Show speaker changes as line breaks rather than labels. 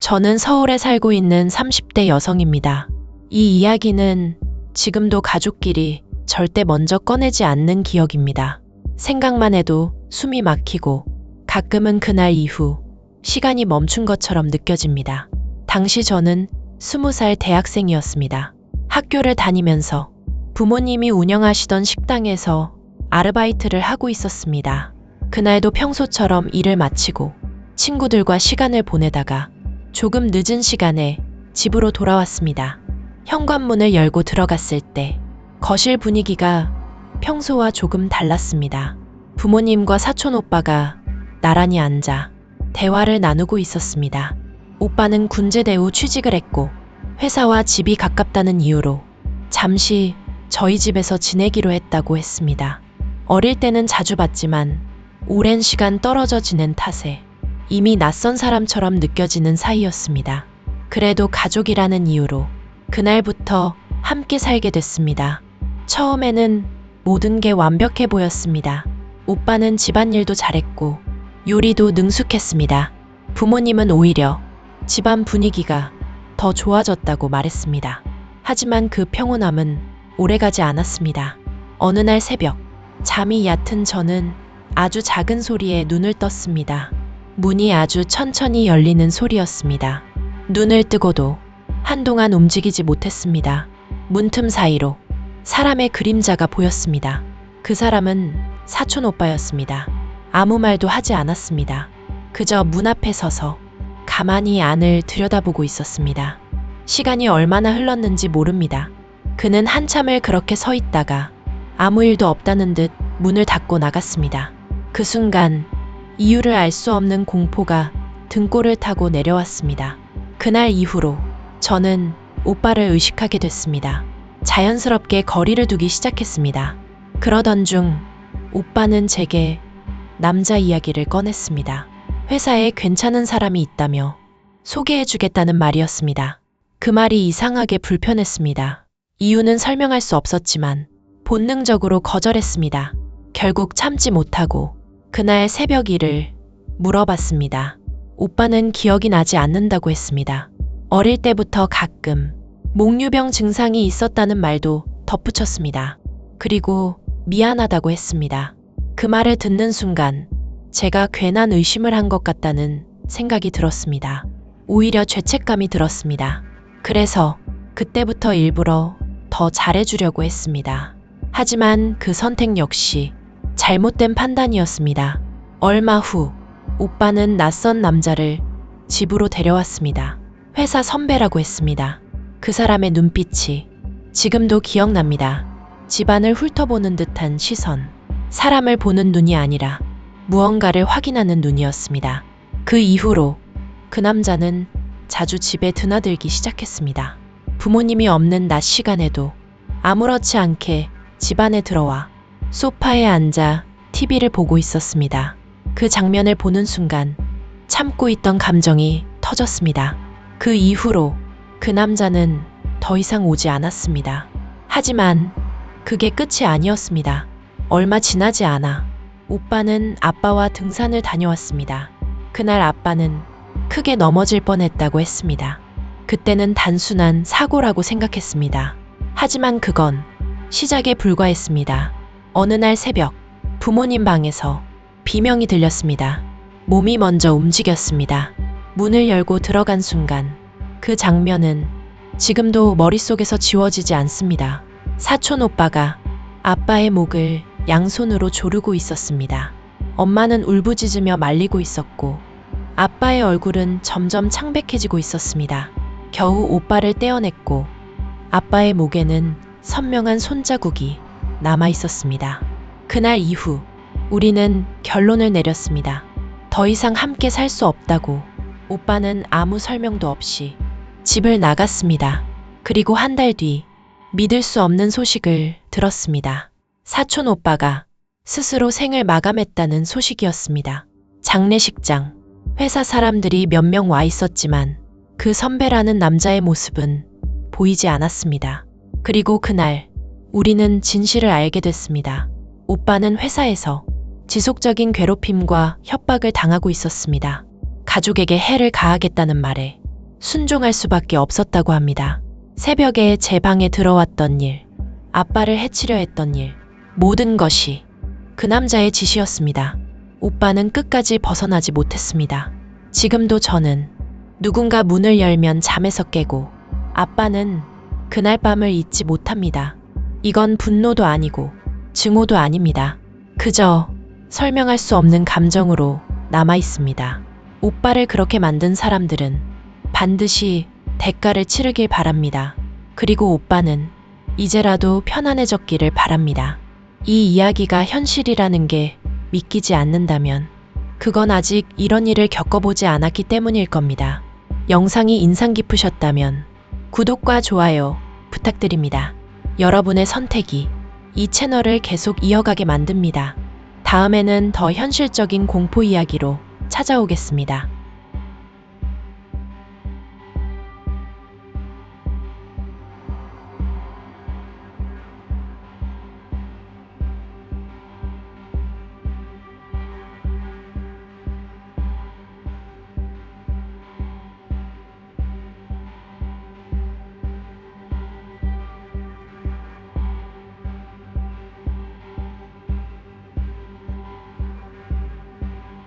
저는 서울에 살고 있는 30대 여성입니다. 이 이야기는 지금도 가족끼리 절대 먼저 꺼내지 않는 기억입니다. 생각만 해도 숨이 막히고 가끔은 그날 이후 시간이 멈춘 것처럼 느껴집니다. 당시 저는 20살 대학생이었습니다. 학교를 다니면서 부모님이 운영하시던 식당에서 아르바이트를 하고 있었습니다. 그날도 평소처럼 일을 마치고 친구들과 시간을 보내다가 조금 늦은 시간에 집으로 돌아왔습니다. 현관문을 열고 들어갔을 때 거실 분위기가 평소와 조금 달랐습니다. 부모님과 사촌 오빠가 나란히 앉아 대화를 나누고 있었습니다. 오빠는 군제대 후 취직을 했고 회사와 집이 가깝다는 이유로 잠시 저희 집에서 지내기로 했다고 했습니다. 어릴 때는 자주 봤지만 오랜 시간 떨어져 지낸 탓에 이미 낯선 사람처럼 느껴지는 사이였습니다. 그래도 가족이라는 이유로 그날부터 함께 살게 됐습니다. 처음에는 모든 게 완벽해 보였습니다. 오빠는 집안일도 잘했고 요리도 능숙했습니다. 부모님은 오히려 집안 분위기가 더 좋아졌다고 말했습니다. 하지만 그 평온함은 오래가지 않았습니다. 어느 날 새벽, 잠이 얕은 저는 아주 작은 소리에 눈을 떴습니다. 문이 아주 천천히 열리는 소리였습니다. 눈을 뜨고도 한동안 움직이지 못했습니다. 문틈 사이로 사람의 그림자가 보였습니다. 그 사람은 사촌 오빠였습니다. 아무 말도 하지 않았습니다. 그저 문 앞에 서서 가만히 안을 들여다보고 있었습니다. 시간이 얼마나 흘렀는지 모릅니다. 그는 한참을 그렇게 서 있다가 아무 일도 없다는 듯 문을 닫고 나갔습니다. 그 순간 이유를 알 수 없는 공포가 등골을 타고 내려왔습니다. 그날 이후로 저는 오빠를 의식하게 됐습니다. 자연스럽게 거리를 두기 시작했습니다. 그러던 중 오빠는 제게 남자 이야기를 꺼냈습니다. 회사에 괜찮은 사람이 있다며 소개해주겠다는 말이었습니다. 그 말이 이상하게 불편했습니다. 이유는 설명할 수 없었지만 본능적으로 거절했습니다. 결국 참지 못하고 그날 새벽 일을 물어봤습니다. 오빠는 기억이 나지 않는다고 했습니다. 어릴 때부터 가끔 몽유병 증상이 있었다는 말도 덧붙였습니다. 그리고 미안하다고 했습니다. 그 말을 듣는 순간 제가 괜한 의심을 한 것 같다는 생각이 들었습니다. 오히려 죄책감이 들었습니다. 그래서 그때부터 일부러 더 잘해주려고 했습니다. 하지만 그 선택 역시 잘못된 판단이었습니다. 얼마 후 오빠는 낯선 남자를 집으로 데려왔습니다. 회사 선배라고 했습니다. 그 사람의 눈빛이 지금도 기억납니다. 집안을 훑어보는 듯한 시선, 사람을 보는 눈이 아니라 무언가를 확인하는 눈이었습니다. 그 이후로 그 남자는 자주 집에 드나들기 시작했습니다. 부모님이 없는 낮 시간에도 아무렇지 않게 집 안에 들어와 소파에 앉아 TV를 보고 있었습니다. 그 장면을 보는 순간 참고 있던 감정이 터졌습니다. 그 이후로 그 남자는 더 이상 오지 않았습니다. 하지만 그게 끝이 아니었습니다. 얼마 지나지 않아 오빠는 아빠와 등산을 다녀왔습니다. 그날 아빠는 크게 넘어질 뻔했다고 했습니다. 그때는 단순한 사고라고 생각했습니다. 하지만 그건 시작에 불과했습니다. 어느 날 새벽 부모님 방에서 비명이 들렸습니다. 몸이 먼저 움직였습니다. 문을 열고 들어간 순간 그 장면은 지금도 머릿속에서 지워지지 않습니다. 사촌 오빠가 아빠의 목을 양손으로 조르고 있었습니다. 엄마는 울부짖으며 말리고 있었고 아빠의 얼굴은 점점 창백해지고 있었습니다. 겨우 오빠를 떼어냈고 아빠의 목에는 선명한 손자국이 남아 있었습니다. 그날 이후 우리는 결론을 내렸습니다. 더 이상 함께 살 수 없다고. 오빠는 아무 설명도 없이 집을 나갔습니다. 그리고 한 달 뒤 믿을 수 없는 소식을 들었습니다. 사촌 오빠가 스스로 생을 마감했다는 소식이었습니다. 장례식장, 회사 사람들이 몇 명 와 있었지만 그 선배라는 남자의 모습은 보이지 않았습니다. 그리고 그날 우리는 진실을 알게 됐습니다. 오빠는 회사에서 지속적인 괴롭힘과 협박을 당하고 있었습니다. 가족에게 해를 가하겠다는 말에 순종할 수밖에 없었다고 합니다. 새벽에 제 방에 들어왔던 일, 아빠를 해치려 했던 일, 모든 것이 그 남자의 짓이었습니다. 오빠는 끝까지 벗어나지 못했습니다. 지금도 저는 누군가 문을 열면 잠에서 깨고 아빠는 그날 밤을 잊지 못합니다. 이건 분노도 아니고 증오도 아닙니다. 그저 설명할 수 없는 감정으로 남아 있습니다. 오빠를 그렇게 만든 사람들은 반드시 대가를 치르길 바랍니다. 그리고 오빠는 이제라도 편안해졌기를 바랍니다. 이 이야기가 현실이라는 게 믿기지 않는다면 그건 아직 이런 일을 겪어보지 않았기 때문일 겁니다. 영상이 인상 깊으셨다면 구독과 좋아요 부탁드립니다. 여러분의 선택이 이 채널을 계속 이어가게 만듭니다. 다음에는 더 현실적인 공포 이야기로 찾아오겠습니다.